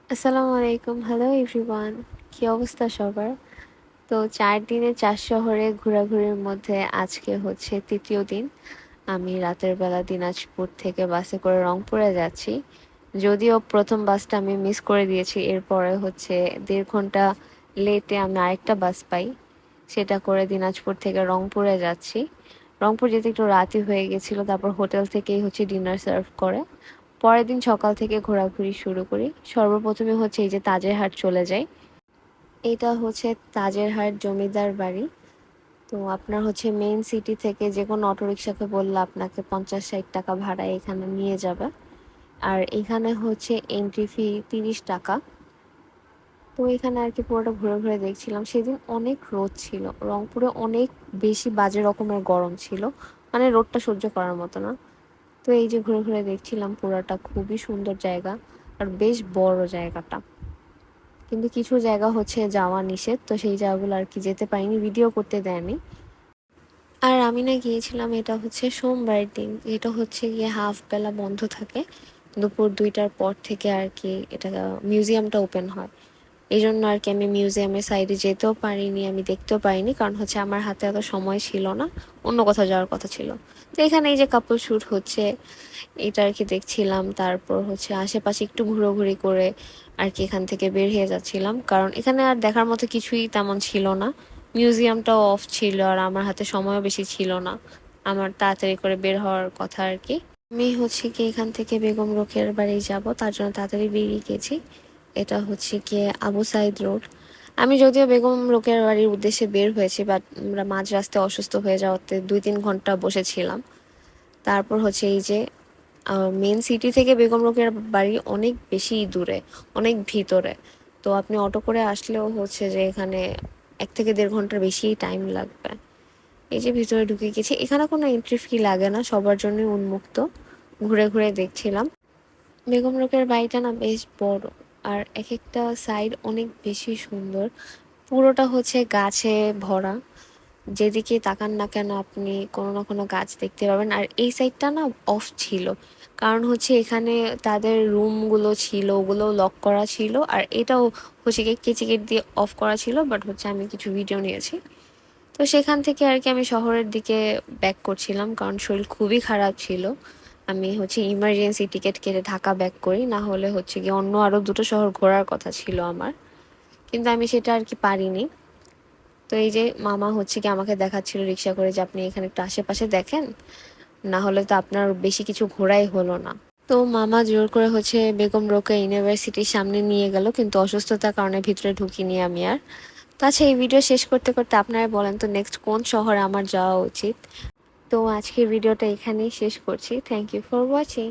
আসসালামু আলাইকুম। Hello everyone. কি অবস্থা সবার? তো ৪ দিনে ৪ শহরে ঘোরাঘুরির মধ্যে আজকে হচ্ছে ৩য় দিন। আমি রাতের বেলা দিনাজপুর থেকে বাসে করে রংপুরে যাচ্ছি। যদিও ১ম বাসটা আমি মিস করে দিয়েছি। এরপরে হচ্ছে ১.৫ ঘন্টা লেটে আমি আরেকটা বাস পাই। সেটা করে দিনাজপুর থেকে রংপুরে যাচ্ছি। রংপুর যেতে একটু রাতই হয়ে গেছিল। তারপর হোটেল থেকেই হচ্ছে ডিনার সার্ভ করে। পরের দিন সকাল থেকে ঘোরাঘুরি শুরু করি। সর্বপ্রথমে হচ্ছে এই যে তাজের হাট চলে যাই। এটা হচ্ছে তাজের হাট জমিদার বাড়ি। তো আপনার হচ্ছে মেইন সিটি থেকে যে কোনো অটোরিকশাকে বললে আপনাকে ৫০-৬০ টাকা ভাড়ায় এখানে নিয়ে যাবে। আর এখানে হচ্ছে এন্ট্রি ফি ৩০ টাকা। তো এখানে আর কি পুরোটা ঘুরে ঘুরে দেখছিলাম। সেদিন অনেক রোদ ছিল। রংপুরে অনেক বেশি বাজে রকমের গরম ছিল। মানে রোদটা সহ্য করার মতো না। তো এই যে ঘুরে ঘুরে দেখছিলাম পুরাটা, খুবই সুন্দর জায়গা আর বেশ বড় জায়গাটা। কিন্তু কিছু জায়গা হচ্ছে যাওয়া নিষেধ, তো সেই জায়গাগুলো আর কি যেতে পারিনি, ভিডিও করতে দেয়নি। আর আমি না গিয়েছিলাম, এটা হচ্ছে সোমবারের দিন, এটা হচ্ছে গিয়ে হাফ বেলা বন্ধ থাকে, দুপুর ২টার পর থেকে আর কি এটা মিউজিয়ামটা ওপেন হয়। এই জন্য আর কি আমি মিউজিয়ামের সাইডে যেতেও পারিনি, আমি দেখতেও পারিনি, কারণ হচ্ছে আমার হাতে এত সময় ছিল না, অন্য কোথাও যাওয়ার কথা ছিল। তো এখানে এই যে কাপল শ্যুট হচ্ছে, এটা আর কি দেখছিলাম। তারপর হচ্ছে আশেপাশে একটু ঘোরাঘুরি করে আর কি এখান থেকে বের হয়ে যাচ্ছিলাম, কারণ এখানে আর দেখার মতো কিছুই তেমন ছিল না। মিউজিয়ামটাও অফ ছিল আর আমার হাতে সময়ও বেশি ছিল না, আমার তাড়াতাড়ি করে বের হওয়ার কথা আর কি। আমি হচ্ছে কি এখান থেকে বেগম রোকেয়ার বাড়ি যাব, তার জন্য তাড়াতাড়ি বেরিয়ে গেছি। এটা হচ্ছে গিয়ে আবু সাইদ রোড। আমি যদিও বেগম রোকেয়ার বাড়ির উদ্দেশ্যে বের হয়েছি, বাট আমরা মাঝ রাস্তায় অসুস্থ হয়ে যাওয়াতে ২-৩ ঘন্টা বসেছিলাম। তারপর হচ্ছে এই যে মেন সিটি থেকে বেগম রোকেয়ার বাড়ি অনেক বেশি দূরে, অনেক ভিতরে। তো আপনি অটো করে আসলেও হচ্ছে যে এখানে ১ থেকে ১.৫ ঘন্টার বেশি টাইম লাগবে। এই যে ভিতরে ঢুকে গেছি, এখানে কোনো এন্ট্রি ফি লাগে না, সবার জন্যই উন্মুক্ত। ঘুরে ঘুরে দেখছিলাম। বেগম রোকেয়ার বাড়িটা না বেশ বড়, আর এক একটা সাইড অনেক বেশি সুন্দর। পুরোটা হচ্ছে গাছে ভরা, যেদিকে তাকান না কেন আপনি কোনো না কোনো গাছ দেখতে পাবেন। আর এই সাইডটা না অফ ছিল, কারণ হচ্ছে এখানে তাদের রুমগুলো ছিল, ওগুলো লক করা ছিল। আর এটাও হচ্ছে কি কেচি গেট দিয়ে অফ করা ছিল, বাট হচ্ছে আমি কিছু ভিডিও নিয়েছি। তো সেখান থেকে আর কি আমি শহরের দিকে ব্যাক করছিলাম, কারণ শরীর খুবই খারাপ ছিল। আমি হচ্ছে ইমার্জেন্সি টিকিট কেটে ঢাকা ব্যাক করি, না হলে হচ্ছে গিয়ে অন্য আরও ২টো শহর ঘোরার কথা ছিল আমার, কিন্তু আমি সেটা আর কি পারিনি। তো এই যে মামা হচ্ছে কি আমাকে দেখাচ্ছিল রিক্সা করে যে আপনি এখানে একটু আশেপাশে দেখেন, না হলে তো আপনার বেশি কিছু ঘোরাই হলো না। তো মামা জোর করে হচ্ছে বেগম রোকেয়া ইউনিভার্সিটির সামনে নিয়ে গেল, কিন্তু অসুস্থতার কারণে ভিতরে ঢুকিনি আমি আর। তো আচ্ছা, এই ভিডিও শেষ করতে করতে আপনারা বলেন তো নেক্সট কোন শহরে আমার যাওয়া উচিত। তো আজকের ভিডিওটা এখানেই শেষ করছি। Thank you for watching.